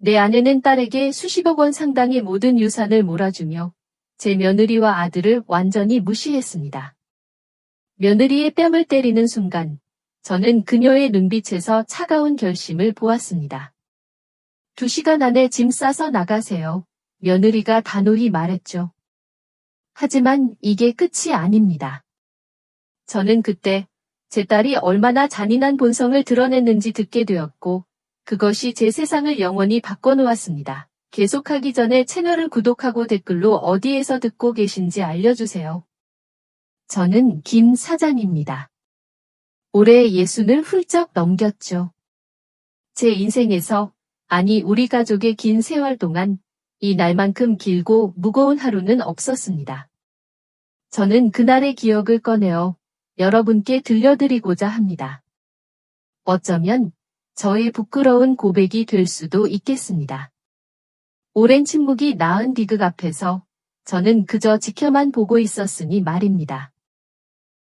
내 아내는 딸에게 수십억 원 상당의 모든 유산을 몰아주며 제 며느리와 아들을 완전히 무시했습니다. 며느리의 뺨을 때리는 순간 저는 그녀의 눈빛에서 차가운 결심을 보았습니다. 2시간 안에 짐 싸서 나가세요. 며느리가 단호히 말했죠. 하지만 이게 끝이 아닙니다. 저는 그때 제 딸이 얼마나 잔인한 본성을 드러냈는지 듣게 되었고 그것이 제 세상을 영원히 바꿔놓았습니다. 계속하기 전에 채널을 구독하고 댓글로 어디에서 듣고 계신지 알려주세요. 저는 김 사장입니다. 올해 60을 훌쩍 넘겼죠. 제 인생에서, 아니 우리 가족의 긴 세월 동안 이 날만큼 길고 무거운 하루는 없었습니다. 저는 그날의 기억을 꺼내어 여러분께 들려드리고자 합니다. 어쩌면 저의 부끄러운 고백이 될 수도 있겠습니다. 오랜 침묵이 낳은 비극 앞에서 저는 그저 지켜만 보고 있었으니 말입니다.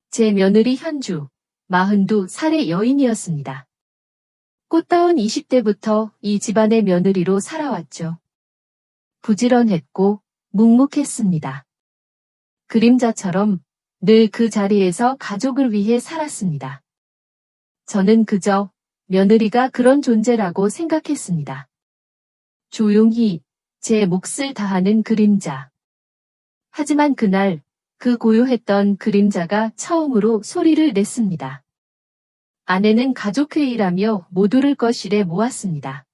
제 며느리 현주, 42살의 여인이었습니다. 꽃다운 20대부터 이 집안의 며느리로 살아왔죠. 부지런했고 묵묵했습니다. 그림자처럼 늘 그 자리에서 가족을 위해 살았습니다. 저는 그저 며느리가 그런 존재라고 생각했습니다. 조용히 제 몫을 다하는 그림자. 하지만 그날 그 고요했던 그림자가 처음으로 소리를 냈습니다. 아내는 가족회의라며 모두를 거실에 모았습니다.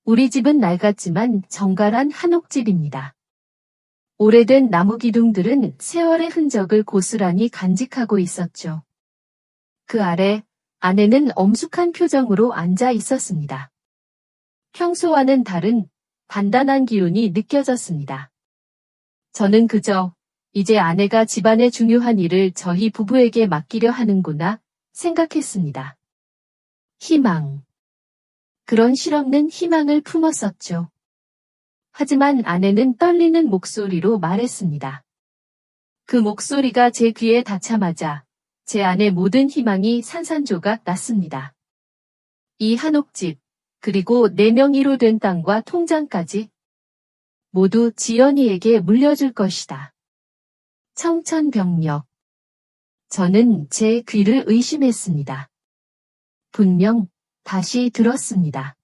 우리 집은 낡았지만 정갈한 한옥집입니다. 오래된 나무 기둥들은 세월의 흔적을 고스란히 간직하고 있었죠. 그 아래 아내는 엄숙한 표정으로 앉아 있었습니다. 평소와는 다른 단단한 기운이 느껴졌습니다. 저는 그저 이제 아내가 집안의 중요한 일을 저희 부부에게 맡기려 하는구나 생각했습니다. 희망. 그런 실없는 희망을 품었었죠. 하지만 아내는 떨리는 목소리로 말했습니다. 그 목소리가 제 귀에 닿자마자 제 안의 모든 희망이 산산조각 났습니다. 이 한옥집, 그리고 4명이로 된 땅과 통장까지 모두 지연이에게 물려줄 것이다. 청천벽력. 저는 제 귀를 의심했습니다. 분명 다시 들었습니다.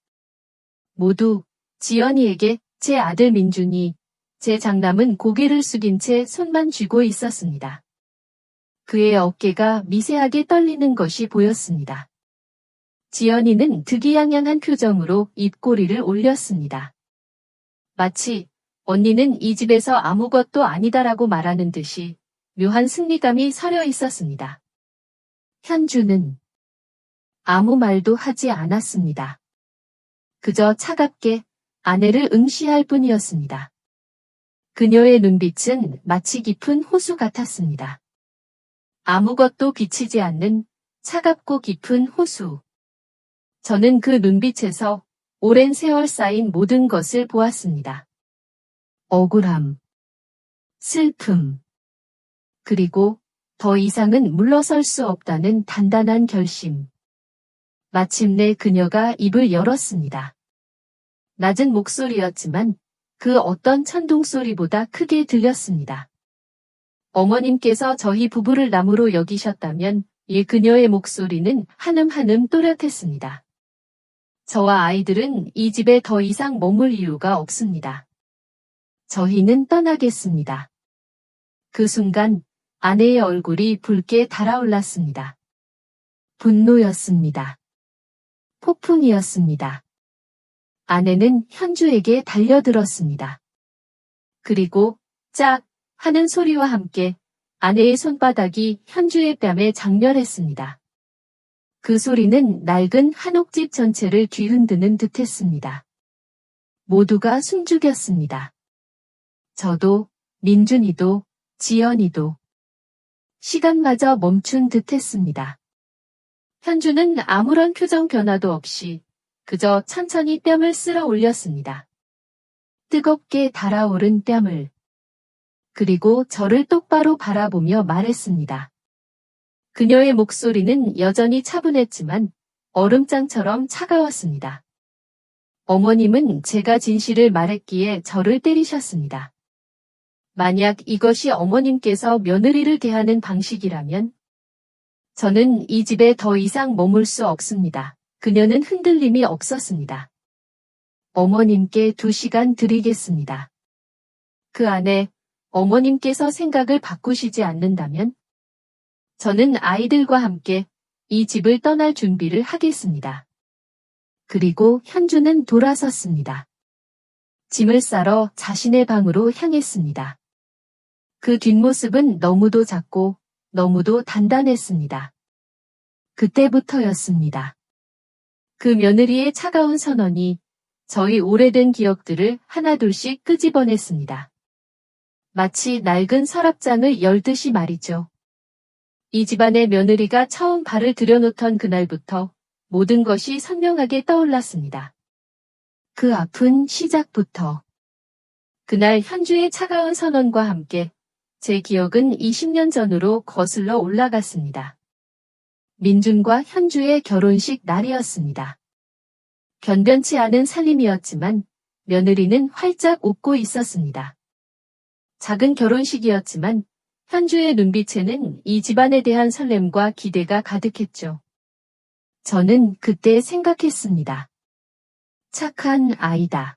모두 지연이에게, 제 아들 민준이, 제 장남은 고개를 숙인 채 손만 쥐고 있었습니다. 그의 어깨가 미세하게 떨리는 것이 보였습니다. 지연이는 득이양양한 표정으로 입꼬리를 올렸습니다. 마치 언니는 이 집에서 아무것도 아니다라고 말하는 듯이 묘한 승리감이 서려 있었습니다. 현주는 아무 말도 하지 않았습니다. 그저 차갑게 아내를 응시할 뿐이었습니다. 그녀의 눈빛은 마치 깊은 호수 같았습니다. 아무것도 비치지 않는 차갑고 깊은 호수. 저는 그 눈빛에서 오랜 세월 쌓인 모든 것을 보았습니다. 억울함, 슬픔, 그리고 더 이상은 물러설 수 없다는 단단한 결심. 마침내 그녀가 입을 열었습니다. 낮은 목소리였지만 그 어떤 천둥소리보다 크게 들렸습니다. 어머님께서 저희 부부를 나무로 여기셨다면 그녀의 목소리는 한음한음 또렷했습니다. 저와 아이들은 이 집에 더 이상 머물 이유가 없습니다. 저희는 떠나겠습니다. 그 순간 아내의 얼굴이 붉게 달아올랐습니다. 분노였습니다. 폭풍이었습니다. 아내는 현주에게 달려들었습니다. 그리고 짝 하는 소리와 함께 아내의 손바닥이 현주의 뺨에 장렬했습니다. 그 소리는 낡은 한옥집 전체를 뒤흔드는 듯했습니다. 모두가 숨죽였습니다. 저도, 민준이도, 지연이도. 시간마저 멈춘 듯했습니다. 현주는 아무런 표정 변화도 없이 그저 천천히 뺨을 쓸어 올렸습니다. 뜨겁게 달아오른 뺨을. 그리고 저를 똑바로 바라보며 말했습니다. 그녀의 목소리는 여전히 차분했지만 얼음장처럼 차가웠습니다. 어머님은 제가 진실을 말했기에 저를 때리셨습니다. 만약 이것이 어머님께서 며느리를 대하는 방식이라면 저는 이 집에 더 이상 머물 수 없습니다. 그녀는 흔들림이 없었습니다. 어머님께 2시간 드리겠습니다. 그 안에 어머님께서 생각을 바꾸시지 않는다면 저는 아이들과 함께 이 집을 떠날 준비를 하겠습니다. 그리고 현주는 돌아섰습니다. 짐을 싸러 자신의 방으로 향했습니다. 그 뒷모습은 너무도 작고 너무도 단단했습니다. 그때부터였습니다. 그 며느리의 차가운 선언이 저희 오래된 기억들을 하나둘씩 끄집어냈습니다. 마치 낡은 서랍장을 열듯이 말이죠. 이 집안의 며느리가 처음 발을 들여놓던 그날부터 모든 것이 선명하게 떠올랐습니다. 그 아픈 시작부터. 그날 현주의 차가운 선언과 함께 제 기억은 20년 전으로 거슬러 올라갔습니다. 민준과 현주의 결혼식 날이었습니다. 변변치 않은 살림이었지만 며느리는 활짝 웃고 있었습니다. 작은 결혼식이었지만 현주의 눈빛에는 이 집안에 대한 설렘과 기대가 가득했죠. 저는 그때 생각했습니다. 착한 아이다.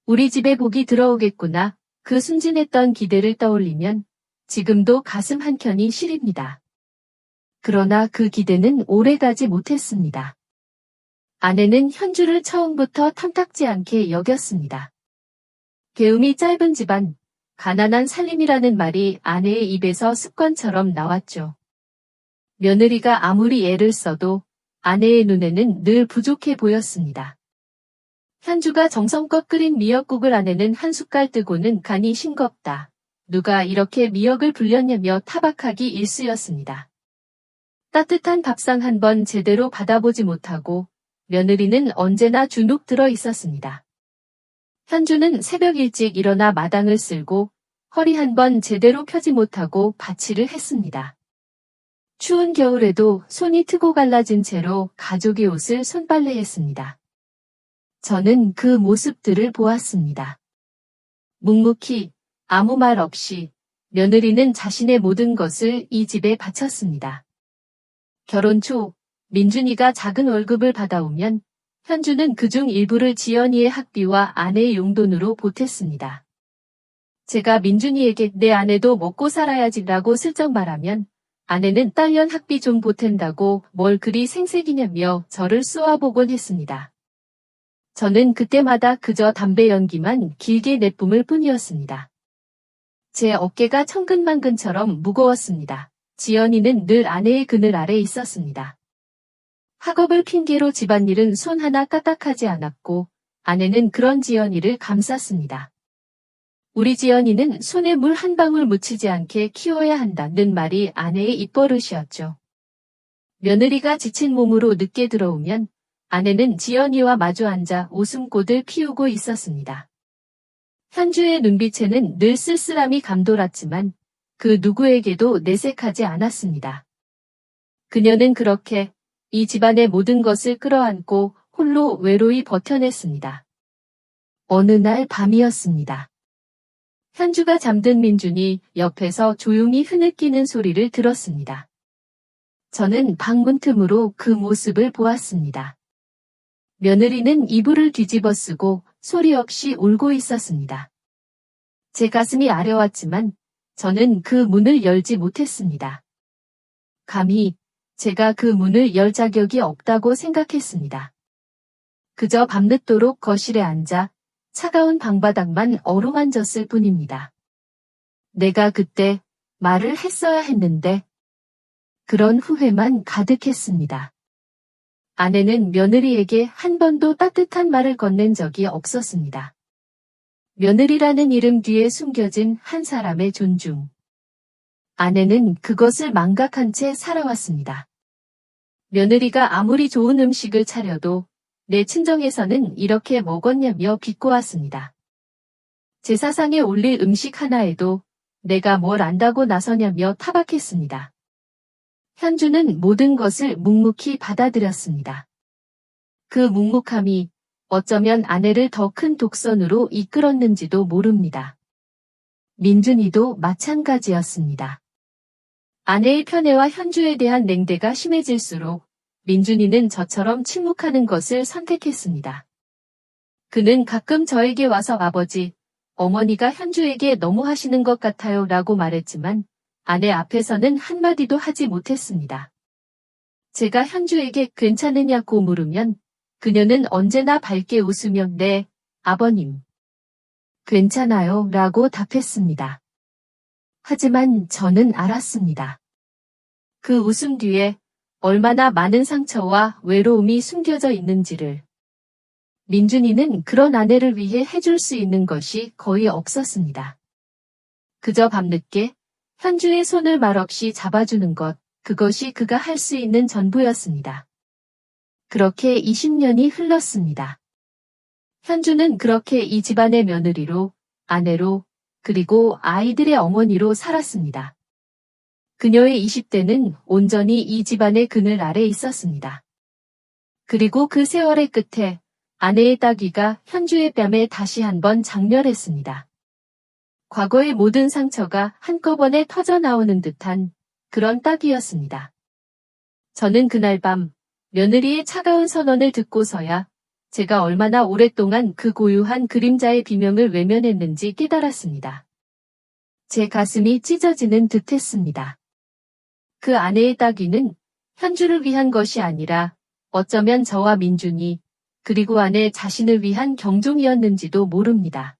우리 집에 복이 들어오겠구나. 그 순진했던 기대를 떠올리면 지금도 가슴 한켠이 시립니다. 그러나 그 기대는 오래가지 못했습니다. 아내는 현주를 처음부터 탐탁지 않게 여겼습니다. 계음이 짧은 집안, 가난한 살림이라는 말이 아내의 입에서 습관처럼 나왔죠. 며느리가 아무리 애를 써도 아내의 눈에는 늘 부족해 보였습니다. 현주가 정성껏 끓인 미역국을 아내는 한 숟갈 뜨고는 간이 싱겁다. 누가 이렇게 미역을 불렸냐며 타박하기 일쑤였습니다. 따뜻한 밥상 한 번 제대로 받아보지 못하고 며느리는 언제나 주눅 들어 있었습니다. 현주는 새벽 일찍 일어나 마당을 쓸고 허리 한 번 제대로 펴지 못하고 바치를 했습니다. 추운 겨울에도 손이 트고 갈라진 채로 가족의 옷을 손빨래했습니다. 저는 그 모습들을 보았습니다. 묵묵히 아무 말 없이 며느리는 자신의 모든 것을 이 집에 바쳤습니다. 결혼 초 민준이가 작은 월급을 받아오면 현주는 그중 일부를 지연이의 학비와 아내의 용돈으로 보탰습니다. 제가 민준이에게 내 아내도 먹고 살아야지라고 슬쩍 말하면 아내는 딸년 학비 좀 보탠다고 뭘 그리 생색이냐며 저를 쏘아보곤 했습니다. 저는 그때마다 그저 담배 연기만 길게 내뿜을 뿐이었습니다. 제 어깨가 천근만근처럼 무거웠습니다. 지연이는 늘 아내의 그늘 아래 있었습니다. 학업을 핑계로 집안일은 손 하나 까딱하지 않았고 아내는 그런 지연이를 감쌌습니다. 우리 지연이는 손에 물 한 방울 묻히지 않게 키워야 한다는 말이 아내의 입버릇이었죠. 며느리가 지친 몸으로 늦게 들어오면 아내는 지연이와 마주 앉아 웃음꽃을 피우고 있었습니다. 현주의 눈빛에는 늘 쓸쓸함이 감돌았지만 그 누구에게도 내색하지 않았습니다. 그녀는 그렇게 이 집안의 모든 것을 끌어안고 홀로 외로이 버텨냈습니다. 어느 날 밤이었습니다. 현주가 잠든 민준이 옆에서 조용히 흐느끼는 소리를 들었습니다. 저는 방문 틈으로 그 모습을 보았습니다. 며느리는 이불을 뒤집어 쓰고 소리 없이 울고 있었습니다. 제 가슴이 아려왔지만 저는 그 문을 열지 못했습니다. 감히 제가 그 문을 열 자격이 없다고 생각했습니다. 그저 밤늦도록 거실에 앉아 차가운 방바닥만 어루만졌을 뿐입니다. 내가 그때 말을 했어야 했는데 그런 후회만 가득했습니다. 아내는 며느리에게 한 번도 따뜻한 말을 건넨 적이 없었습니다. 며느리라는 이름 뒤에 숨겨진 한 사람의 존중. 아내는 그것을 망각한 채 살아왔습니다. 며느리가 아무리 좋은 음식을 차려도 내 친정에서는 이렇게 먹었냐며 비꼬았습니다. 제사상에 올릴 음식 하나에도 내가 뭘 안다고 나서냐며 타박했습니다. 현주는 모든 것을 묵묵히 받아들였습니다. 그 묵묵함이 어쩌면 아내를 더 큰 독선으로 이끌었는지도 모릅니다. 민준이도 마찬가지였습니다. 아내의 편애와 현주에 대한 냉대가 심해질수록 민준이는 저처럼 침묵하는 것을 선택했습니다. 그는 가끔 저에게 와서 아버지, 어머니가 현주에게 너무 하시는 것 같아요 라고 말했지만 아내 앞에서는 한마디도 하지 못했습니다. 제가 현주에게 괜찮으냐고 물으면 그녀는 언제나 밝게 웃으며 네, 아버님. 괜찮아요 라고 답했습니다. 하지만 저는 알았습니다. 그 웃음 뒤에 얼마나 많은 상처와 외로움이 숨겨져 있는지를. 민준이는 그런 아내를 위해 해줄 수 있는 것이 거의 없었습니다. 그저 밤늦게 현주의 손을 말없이 잡아주는 것, 그것이 그가 할 수 있는 전부였습니다. 그렇게 20년이 흘렀습니다. 현주는 그렇게 이 집안의 며느리로, 아내로, 그리고 아이들의 어머니로 살았습니다. 그녀의 20대는 온전히 이 집안의 그늘 아래 있었습니다. 그리고 그 세월의 끝에 아내의 따귀가 현주의 뺨에 다시 한번 장렬했습니다. 과거의 모든 상처가 한꺼번에 터져나오는 듯한 그런 따귀였습니다. 저는 그날 밤 며느리의 차가운 선언을 듣고서야 제가 얼마나 오랫동안 그 고유한 그림자의 비명을 외면했는지 깨달았습니다. 제 가슴이 찢어지는 듯했습니다. 그 아내의 따귀는 현주를 위한 것이 아니라 어쩌면 저와 민준이 그리고 아내 자신을 위한 경종이었는지도 모릅니다.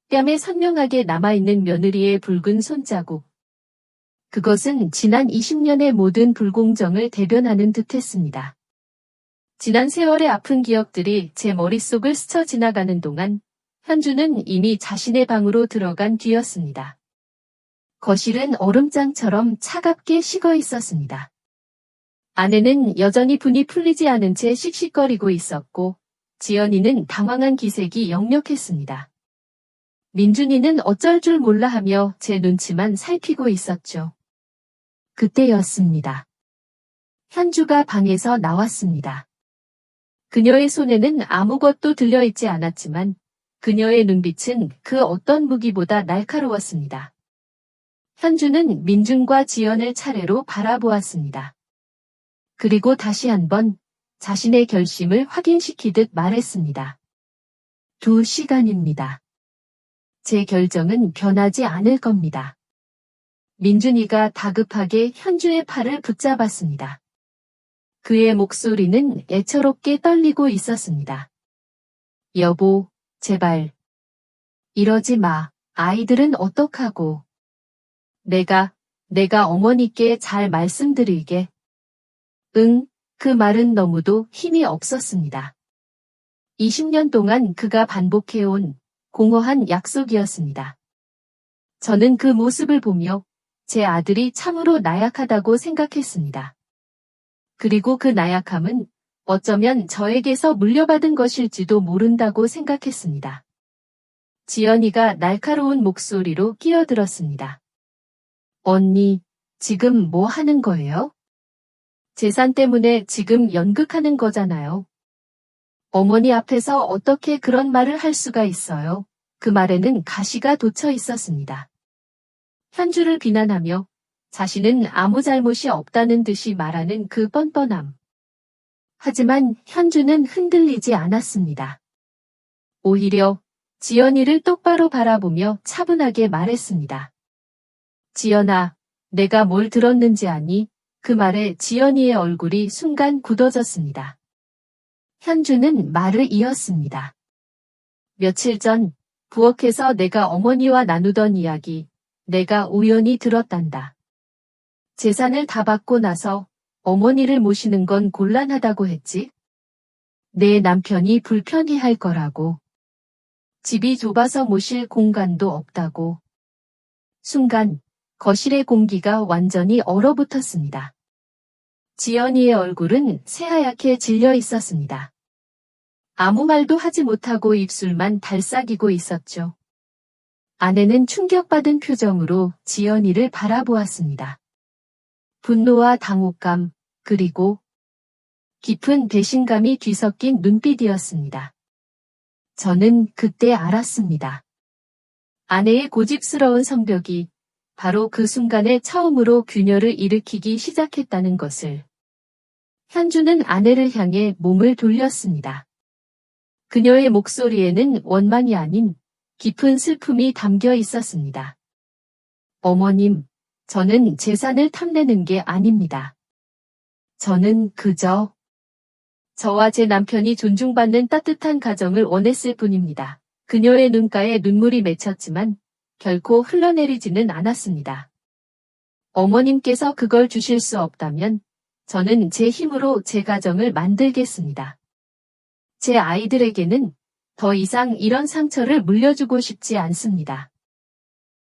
뺨에 선명하게 남아있는 며느리의 붉은 손자국. 그것은 지난 20년의 모든 불공정을 대변하는 듯했습니다. 지난 세월의 아픈 기억들이 제 머릿속을 스쳐 지나가는 동안 현주는 이미 자신의 방으로 들어간 뒤였습니다. 거실은 얼음장처럼 차갑게 식어 있었습니다. 아내는 여전히 분이 풀리지 않은 채 씩씩거리고 있었고 지연이는 당황한 기색이 역력했습니다. 민준이는 어쩔 줄 몰라 하며 제 눈치만 살피고 있었죠. 그때였습니다. 현주가 방에서 나왔습니다. 그녀의 손에는 아무것도 들려있지 않았지만 그녀의 눈빛은 그 어떤 무기보다 날카로웠습니다. 현주는 민준과 지연을 차례로 바라보았습니다. 그리고 다시 한번 자신의 결심을 확인시키듯 말했습니다. 2시간입니다. 제 결정은 변하지 않을 겁니다. 민준이가 다급하게 현주의 팔을 붙잡았습니다. 그의 목소리는 애처롭게 떨리고 있었습니다. 여보, 제발. 이러지 마. 아이들은 어떡하고. 내가 어머니께 잘 말씀드리게. 응, 그 말은 너무도 힘이 없었습니다. 20년 동안 그가 반복해온 공허한 약속이었습니다. 저는 그 모습을 보며 제 아들이 참으로 나약하다고 생각했습니다. 그리고 그 나약함은 어쩌면 저에게서 물려받은 것일지도 모른다고 생각했습니다. 지연이가 날카로운 목소리로 끼어들었습니다. 언니, 지금 뭐 하는 거예요? 재산 때문에 지금 연극하는 거잖아요. 어머니 앞에서 어떻게 그런 말을 할 수가 있어요? 그 말에는 가시가 돋쳐 있었습니다. 현주를 비난하며 자신은 아무 잘못이 없다는 듯이 말하는 그 뻔뻔함. 하지만 현주는 흔들리지 않았습니다. 오히려 지연이를 똑바로 바라보며 차분하게 말했습니다. 지연아, 내가 뭘 들었는지 아니? 그 말에 지연이의 얼굴이 순간 굳어졌습니다. 현주는 말을 이었습니다. 며칠 전 부엌에서 내가 어머니와 나누던 이야기, 내가 우연히 들었단다. 재산을 다 받고 나서 어머니를 모시는 건 곤란하다고 했지? 내 남편이 불편해할 거라고. 집이 좁아서 모실 공간도 없다고. 순간 거실의 공기가 완전히 얼어붙었습니다. 지연이의 얼굴은 새하얗게 질려 있었습니다. 아무 말도 하지 못하고 입술만 달싹이고 있었죠. 아내는 충격받은 표정으로 지연이를 바라보았습니다. 분노와 당혹감, 그리고 깊은 배신감이 뒤섞인 눈빛이었습니다. 저는 그때 알았습니다. 아내의 고집스러운 성격이 바로 그 순간에 처음으로 균열을 일으키기 시작했다는 것을. 현주는 아내를 향해 몸을 돌렸습니다. 그녀의 목소리에는 원망이 아닌 깊은 슬픔이 담겨 있었습니다. 어머님, 저는 재산을 탐내는 게 아닙니다. 저는 그저 저와 제 남편이 존중받는 따뜻한 가정을 원했을 뿐입니다. 그녀의 눈가에 눈물이 맺혔지만 결코 흘러내리지는 않았습니다. 어머님께서 그걸 주실 수 없다면 저는 제 힘으로 제 가정을 만들겠습니다. 제 아이들에게는 더 이상 이런 상처를 물려주고 싶지 않습니다.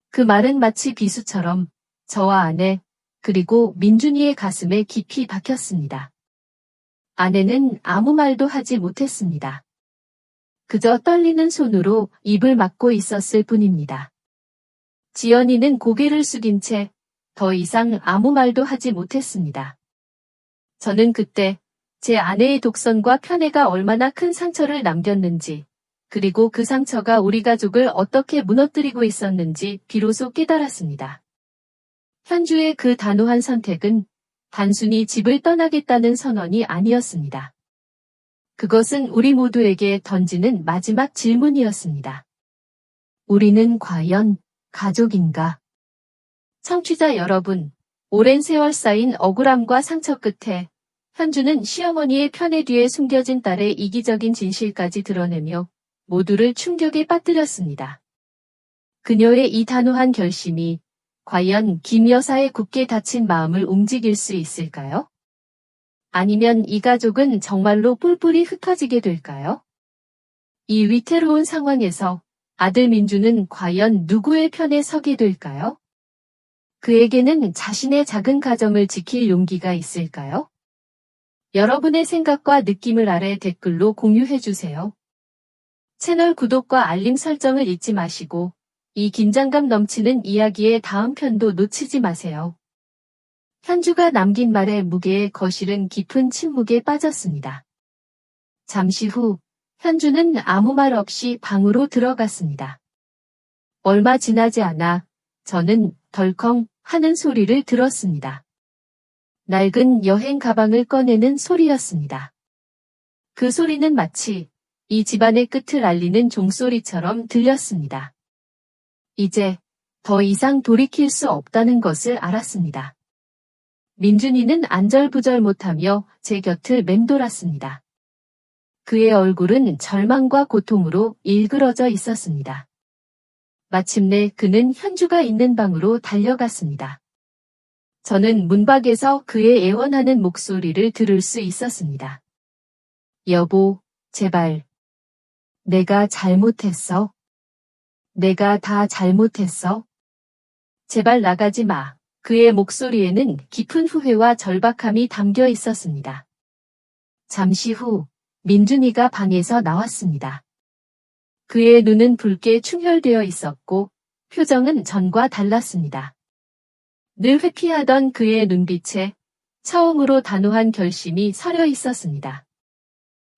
그 말은 마치 비수처럼 저와 아내, 그리고 민준이의 가슴에 깊이 박혔습니다. 아내는 아무 말도 하지 못했습니다. 그저 떨리는 손으로 입을 막고 있었을 뿐입니다. 지연이는 고개를 숙인 채 더 이상 아무 말도 하지 못했습니다. 저는 그때 제 아내의 독선과 편애가 얼마나 큰 상처를 남겼는지, 그리고 그 상처가 우리 가족을 어떻게 무너뜨리고 있었는지 비로소 깨달았습니다. 현주의 그 단호한 선택은 단순히 집을 떠나겠다는 선언이 아니었습니다. 그것은 우리 모두에게 던지는 마지막 질문이었습니다. 우리는 과연 가족인가? 청취자 여러분, 오랜 세월 쌓인 억울함과 상처 끝에 현주는 시어머니의 편애 뒤에 숨겨진 딸의 이기적인 진실까지 드러내며 모두를 충격에 빠뜨렸습니다. 그녀의 이 단호한 결심이 과연 김 여사의 굳게 닫힌 마음을 움직일 수 있을까요? 아니면 이 가족은 정말로 뿔뿔이 흩어지게 될까요? 이 위태로운 상황에서 아들 민주는 과연 누구의 편에 서게 될까요? 그에게는 자신의 작은 가정을 지킬 용기가 있을까요? 여러분의 생각과 느낌을 아래 댓글로 공유해주세요. 채널 구독과 알림 설정을 잊지 마시고 이 긴장감 넘치는 이야기의 다음 편도 놓치지 마세요. 현주가 남긴 말의 무게에 거실은 깊은 침묵에 빠졌습니다. 잠시 후 현주는 아무 말 없이 방으로 들어갔습니다. 얼마 지나지 않아 저는 덜컹 하는 소리를 들었습니다. 낡은 여행 가방을 꺼내는 소리였습니다. 그 소리는 마치 이 집안의 끝을 알리는 종소리처럼 들렸습니다. 이제 더 이상 돌이킬 수 없다는 것을 알았습니다. 민준이는 안절부절 못하며 제 곁을 맴돌았습니다. 그의 얼굴은 절망과 고통으로 일그러져 있었습니다. 마침내 그는 현주가 있는 방으로 달려갔습니다. 저는 문밖에서 그의 애원하는 목소리를 들을 수 있었습니다. 여보, 제발. 내가 잘못했어. 내가 다 잘못했어. 제발 나가지 마. 그의 목소리에는 깊은 후회와 절박함이 담겨 있었습니다. 잠시 후 민준이가 방에서 나왔습니다. 그의 눈은 붉게 충혈되어 있었고 표정은 전과 달랐습니다. 늘 회피하던 그의 눈빛에 처음으로 단호한 결심이 서려 있었습니다.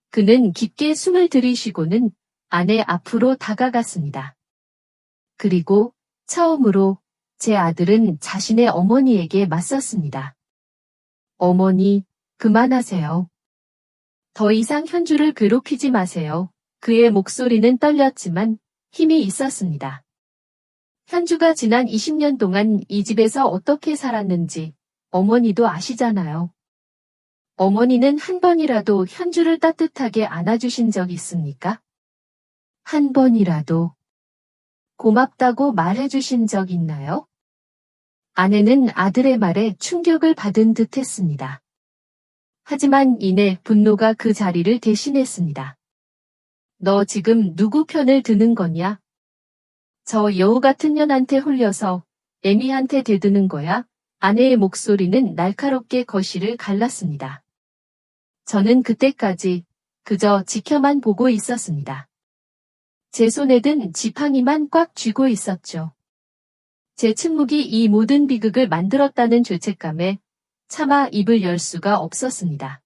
그는 깊게 숨을 들이쉬고는 아내 앞으로 다가갔습니다. 그리고 처음으로 제 아들은 자신의 어머니에게 맞섰습니다. 어머니, 그만하세요. 더 이상 현주를 괴롭히지 마세요. 그의 목소리는 떨렸지만 힘이 있었습니다. 현주가 지난 20년 동안 이 집에서 어떻게 살았는지 어머니도 아시잖아요. 어머니는 한 번이라도 현주를 따뜻하게 안아주신 적 있습니까? 한 번이라도 고맙다고 말해주신 적 있나요? 아내는 아들의 말에 충격을 받은 듯 했습니다. 하지만 이내 분노가 그 자리를 대신했습니다. 너 지금 누구 편을 드는 거냐? 저 여우 같은 년한테 홀려서 애미한테 대드는 거야? 아내의 목소리는 날카롭게 거실을 갈랐습니다. 저는 그때까지 그저 지켜만 보고 있었습니다. 제 손에 든 지팡이만 꽉 쥐고 있었죠. 제 침묵이 이 모든 비극을 만들었다는 죄책감에 차마 입을 열 수가 없었습니다.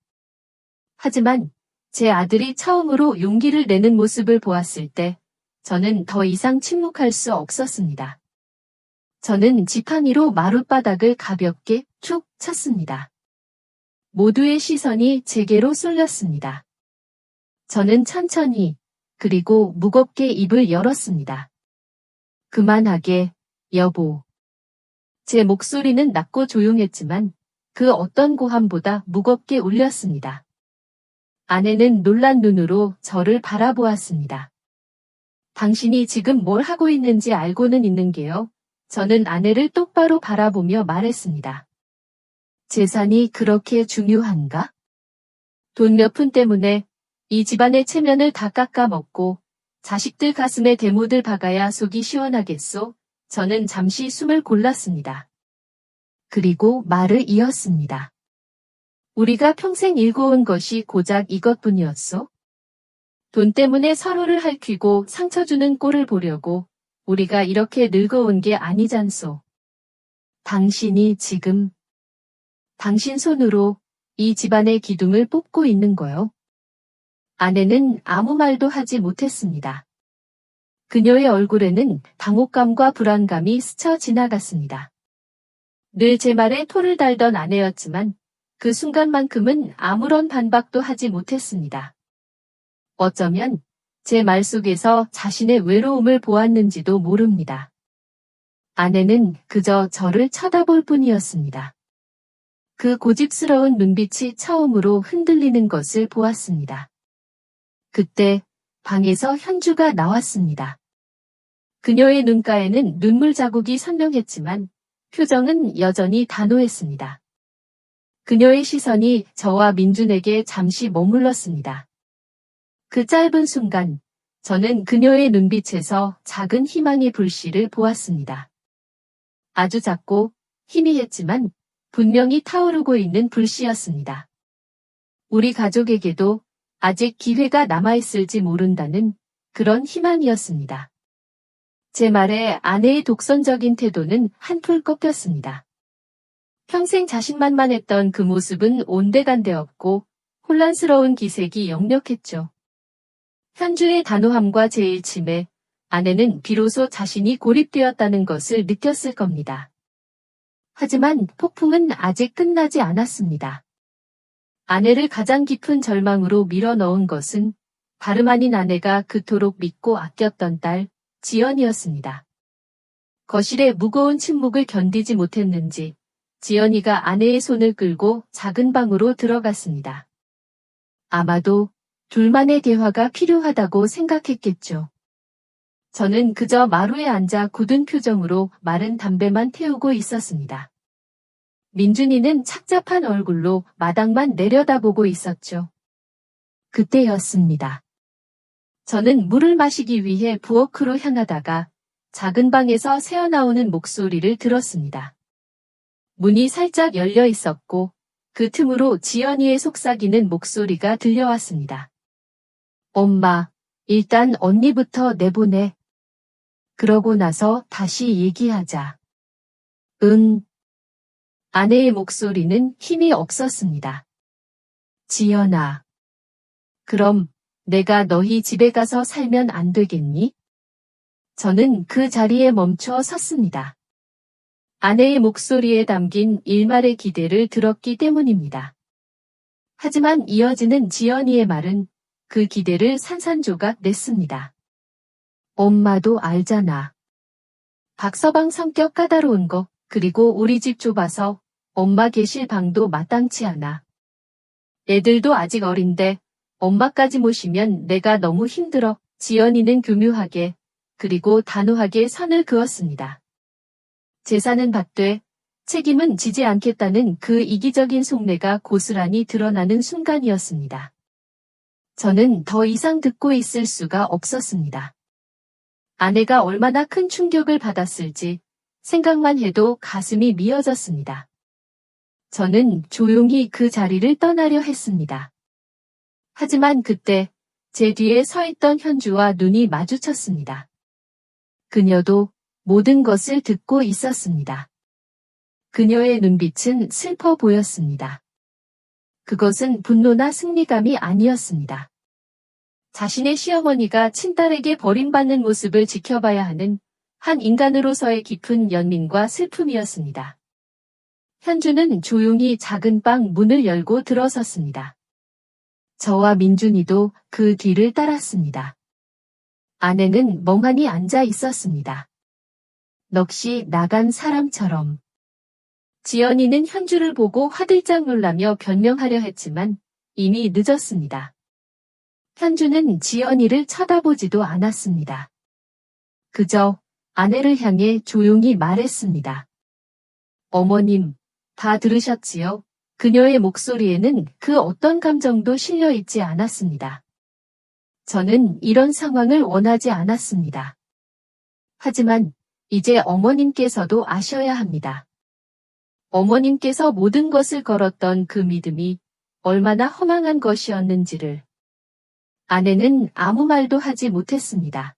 하지만 제 아들이 처음으로 용기를 내는 모습을 보았을 때 저는 더 이상 침묵할 수 없었습니다. 저는 지팡이로 마룻바닥을 가볍게 툭 쳤습니다. 모두의 시선이 제게로 쏠렸습니다. 저는 천천히 그리고 무겁게 입을 열었습니다. 그만하게, 여보. 제 목소리는 낮고 조용했지만 그 어떤 고함보다 무겁게 울렸습니다. 아내는 놀란 눈으로 저를 바라보았습니다. 당신이 지금 뭘 하고 있는지 알고는 있는 게요. 저는 아내를 똑바로 바라보며 말했습니다. 재산이 그렇게 중요한가? 돈 몇 푼 때문에 이 집안의 체면을 다 깎아먹고 자식들 가슴에 대못을 박아야 속이 시원하겠소? 저는 잠시 숨을 골랐습니다. 그리고 말을 이었습니다. 우리가 평생 일궈온 것이 고작 이것뿐이었소? 돈 때문에 서로를 핥히고 상처 주는 꼴을 보려고 우리가 이렇게 늙어온 게 아니잖소. 당신이 지금 당신 손으로 이 집안의 기둥을 뽑고 있는 거요. 아내는 아무 말도 하지 못했습니다. 그녀의 얼굴에는 당혹감과 불안감이 스쳐 지나갔습니다. 늘 제 말에 토를 달던 아내였지만 그 순간만큼은 아무런 반박도 하지 못했습니다. 어쩌면 제 말 속에서 자신의 외로움을 보았는지도 모릅니다. 아내는 그저 저를 쳐다볼 뿐이었습니다. 그 고집스러운 눈빛이 처음으로 흔들리는 것을 보았습니다. 그때 방에서 현주가 나왔습니다. 그녀의 눈가에는 눈물 자국이 선명했지만 표정은 여전히 단호했습니다. 그녀의 시선이 저와 민준에게 잠시 머물렀습니다. 그 짧은 순간 저는 그녀의 눈빛에서 작은 희망의 불씨를 보았습니다. 아주 작고 희미했지만 분명히 타오르고 있는 불씨였습니다. 우리 가족에게도 아직 기회가 남아있을지 모른다는 그런 희망이었습니다. 제 말에 아내의 독선적인 태도는 한풀 꺾였습니다. 평생 자신만만했던 그 모습은 온데간데 없고 혼란스러운 기색이 역력했죠. 현주의 단호함과 제 일침에 아내는 비로소 자신이 고립되었다는 것을 느꼈을 겁니다. 하지만 폭풍은 아직 끝나지 않았습니다. 아내를 가장 깊은 절망으로 밀어넣은 것은 다름 아닌 아내가 그토록 믿고 아꼈던 딸 지연이었습니다. 거실의 무거운 침묵을 견디지 못했는지 지연이가 아내의 손을 끌고 작은 방으로 들어갔습니다. 아마도 둘만의 대화가 필요하다고 생각했겠죠. 저는 그저 마루에 앉아 굳은 표정으로 마른 담배만 태우고 있었습니다. 민준이는 착잡한 얼굴로 마당만 내려다보고 있었죠. 그때였습니다. 저는 물을 마시기 위해 부엌으로 향하다가 작은 방에서 새어나오는 목소리를 들었습니다. 문이 살짝 열려 있었고 그 틈으로 지연이의 속삭이는 목소리가 들려왔습니다. 엄마, 일단 언니부터 내보내. 그러고 나서 다시 얘기하자. 응. 아내의 목소리는 힘이 없었습니다. 지연아. 그럼 내가 너희 집에 가서 살면 안 되겠니? 저는 그 자리에 멈춰 섰습니다. 아내의 목소리에 담긴 일말의 기대를 들었기 때문입니다. 하지만 이어지는 지연이의 말은 그 기대를 산산조각 냈습니다. 엄마도 알잖아. 박서방 성격 까다로운 거, 그리고 우리 집 좁아서 엄마 계실 방도 마땅치 않아. 애들도 아직 어린데 엄마까지 모시면 내가 너무 힘들어. 지연이는 교묘하게 그리고 단호하게 선을 그었습니다. 재산은 받되 책임은 지지 않겠다는 그 이기적인 속내가 고스란히 드러나는 순간이었습니다. 저는 더 이상 듣고 있을 수가 없었습니다. 아내가 얼마나 큰 충격을 받았을지 생각만 해도 가슴이 미어졌습니다. 저는 조용히 그 자리를 떠나려 했습니다. 하지만 그때 제 뒤에 서 있던 현주와 눈이 마주쳤습니다. 그녀도 모든 것을 듣고 있었습니다. 그녀의 눈빛은 슬퍼 보였습니다. 그것은 분노나 승리감이 아니었습니다. 자신의 시어머니가 친딸에게 버림받는 모습을 지켜봐야 하는 한 인간으로서의 깊은 연민과 슬픔이었습니다. 현주는 조용히 작은 방 문을 열고 들어섰습니다. 저와 민준이도 그 뒤를 따랐습니다. 아내는 멍하니 앉아 있었습니다. 넋이 나간 사람처럼. 지연이는 현주를 보고 화들짝 놀라며 변명하려 했지만 이미 늦었습니다. 현주는 지연이를 쳐다보지도 않았습니다. 그저 아내를 향해 조용히 말했습니다. 어머님, 다 들으셨지요? 그녀의 목소리에는 그 어떤 감정도 실려 있지 않았습니다. 저는 이런 상황을 원하지 않았습니다. 하지만 이제 어머님께서도 아셔야 합니다. 어머님께서 모든 것을 걸었던 그 믿음이 얼마나 허망한 것이었는지를. 아내는 아무 말도 하지 못했습니다.